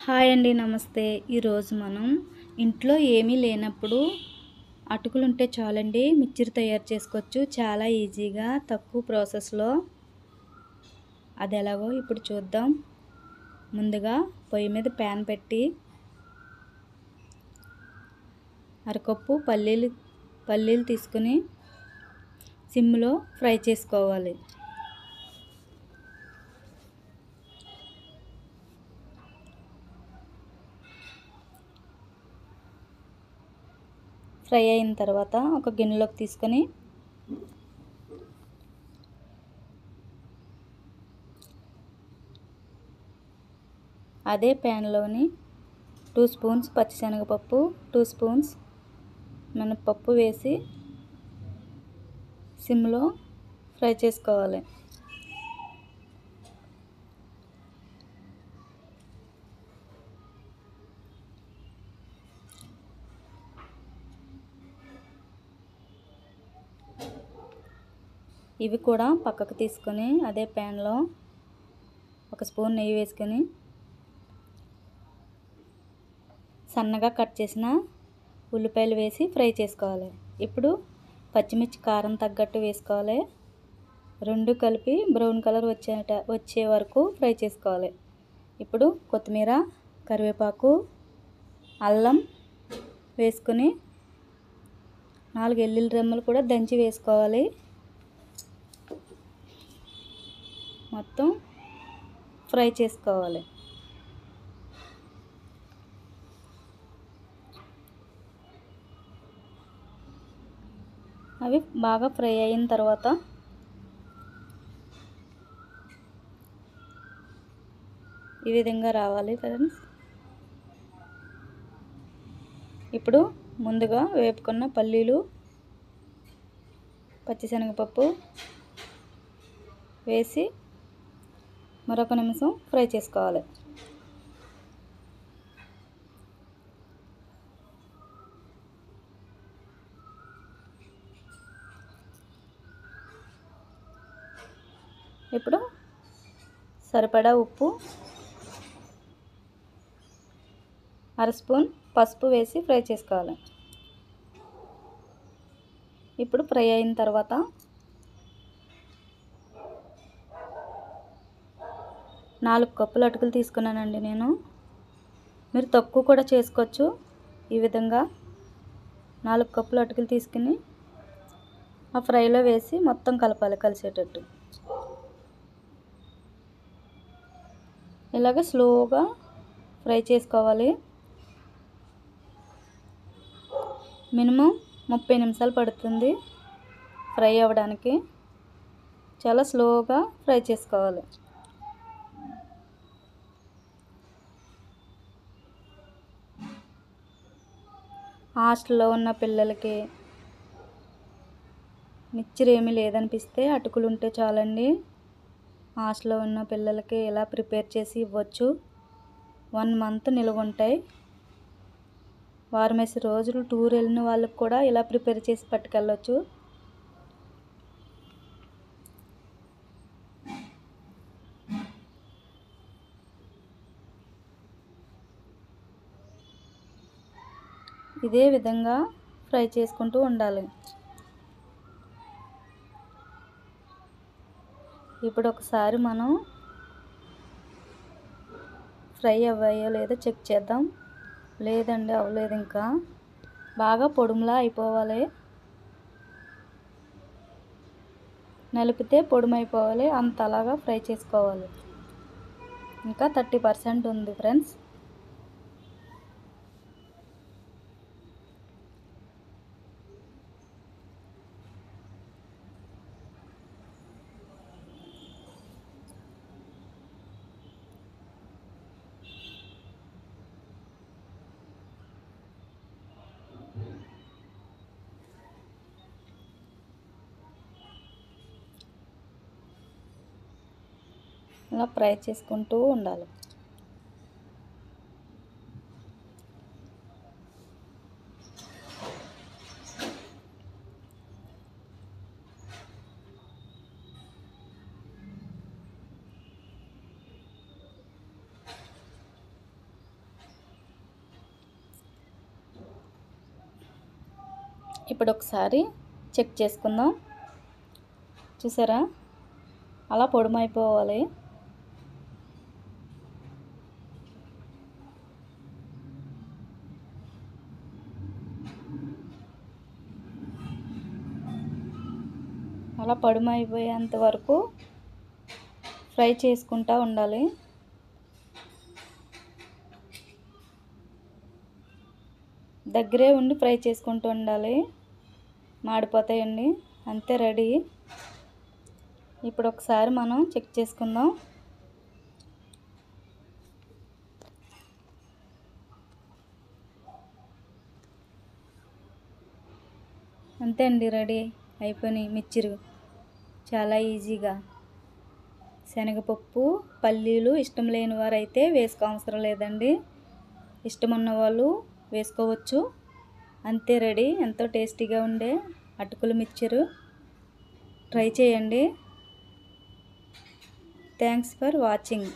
Hi అండి, నమస్తే. ఈరోజు మనం ఇంట్లో ఏమీ లేనప్పుడు అటుకులు ఉంటే చాలండి మిక్చర్ తయారు చేసుకోవచ్చు. చాలా ఈజీగా తక్కువ ప్రాసెస్లో. అది ఎలాగో ఇప్పుడు చూద్దాం. ముందుగా పొయ్యి మీద ప్యాన్ పెట్టి అరకప్పు పల్లీలు తీసుకుని సిమ్లో ఫ్రై చేసుకోవాలి. ఫ్రై అయిన తర్వాత ఒక గిన్నెలోకి తీసుకొని అదే ప్యాన్లోని 2 స్పూన్స్ పచ్చిశనగపప్పు, 2 స్పూన్స్ మినపప్పు వేసి సిమ్లో ఫ్రై చేసుకోవాలి. ఇవి కూడా పక్కకు తీసుకొని అదే ప్యాన్లో 1 స్పూన్ నెయ్యి వేసుకొని సన్నగా కట్ చేసిన ఉల్లిపాయలు వేసి ఫ్రై చేసుకోవాలి. ఇప్పుడు పచ్చిమిర్చి కారం తగ్గట్టు వేసుకోవాలి. రెండు కలిపి బ్రౌన్ కలర్ వచ్చే వరకు ఫ్రై చేసుకోవాలి. ఇప్పుడు కొత్తిమీర, కరివేపాకు, అల్లం వేసుకొని 4 వెల్లుల్లి రెమ్మలు కూడా దంచి వేసుకోవాలి. మొత్తం ఫ్రై చేసుకోవాలి. అవి బాగా ఫ్రై అయిన తర్వాత ఈ విధంగా రావాలి ఫ్రెండ్స్. ఇప్పుడు ముందుగా వేపుకున్న పల్లీలు, పచ్చిశనగపప్పు వేసి మరొక నిమిషం ఫ్రై చేసుకోవాలి. ఇప్పుడు సరిపడా ఉప్పు, 1/2 స్పూన్ పసుపు వేసి ఫ్రై చేసుకోవాలి. ఇప్పుడు ఫ్రై అయిన తర్వాత 4 కప్పులు అటుకులు తీసుకున్నానండి నేను. మీరు తక్కువ కూడా చేసుకోవచ్చు. ఈ విధంగా 4 కప్పులు అటుకులు తీసుకుని ఆ ఫ్రైలో వేసి మొత్తం కలపాలి కలిసేటట్టు. ఇలాగ స్లోగా ఫ్రై చేసుకోవాలి. మినిమం 30 నిమిషాలు పడుతుంది ఫ్రై అవ్వడానికి. చాలా స్లోగా ఫ్రై చేసుకోవాలి. హాస్టల్లో ఉన్న పిల్లలకి మిక్చర్ ఏమీ లేదనిపిస్తే అటుకులు ఉంటే చాలండి. హాస్టల్లో ఉన్న పిల్లలకి ఇలా ప్రిపేర్ చేసి ఇవ్వచ్చు. 1 మంత్ నిల్వ ఉంటాయి. వారమేసి రోజులు టూర్ వెళ్ళిన వాళ్ళకి కూడా ఇలా ప్రిపేర్ చేసి పట్టుకెళ్ళవచ్చు. ఇదే విధంగా ఫ్రై చేసుకుంటూ ఉండాలి. ఇప్పుడు ఒకసారి మనం ఫ్రై అవ్వాయో లేదో చెక్ చేద్దాం. లేదండి, అవ్వలేదు. ఇంకా బాగా పొడుములా అయిపోవాలి. నలిపితే పొడుమైపోవాలి. అంతలాగా ఫ్రై చేసుకోవాలి. ఇంకా 30% ఉంది ఫ్రెండ్స్. ఇలా ఫ్రై చేసుకుంటూ ఉండాలి. ఇప్పుడు ఒకసారి చెక్ చేసుకుందాం. చూసారా, అలా పొడుమైపోవాలి. అలా పొడుమైపోయేంత వరకు ఫ్రై చేసుకుంటూ ఉండాలి. దగ్గరే ఉండి ఫ్రై చేసుకుంటూ ఉండాలి, మాడిపోతాయండి. అంతే, రెడీ. ఇప్పుడు ఒకసారి మనం చెక్ చేసుకుందాం. అంతే అండి, రెడీ అయిపోయినాయి మిర్చిలు. చాలా ఈజీగా. శనగపప్పు, పల్లీలు ఇష్టం లేని వారు అయితే వేసుకోవసరం లేదండి. ఇష్టం ఉన్నవాళ్ళు వేసుకోవచ్చు. అంతే, రెడీ. ఎంతో టేస్టీగా ఉండే అటుకుల మిక్చరు. ట్రై చేయండి. Thanks for watching.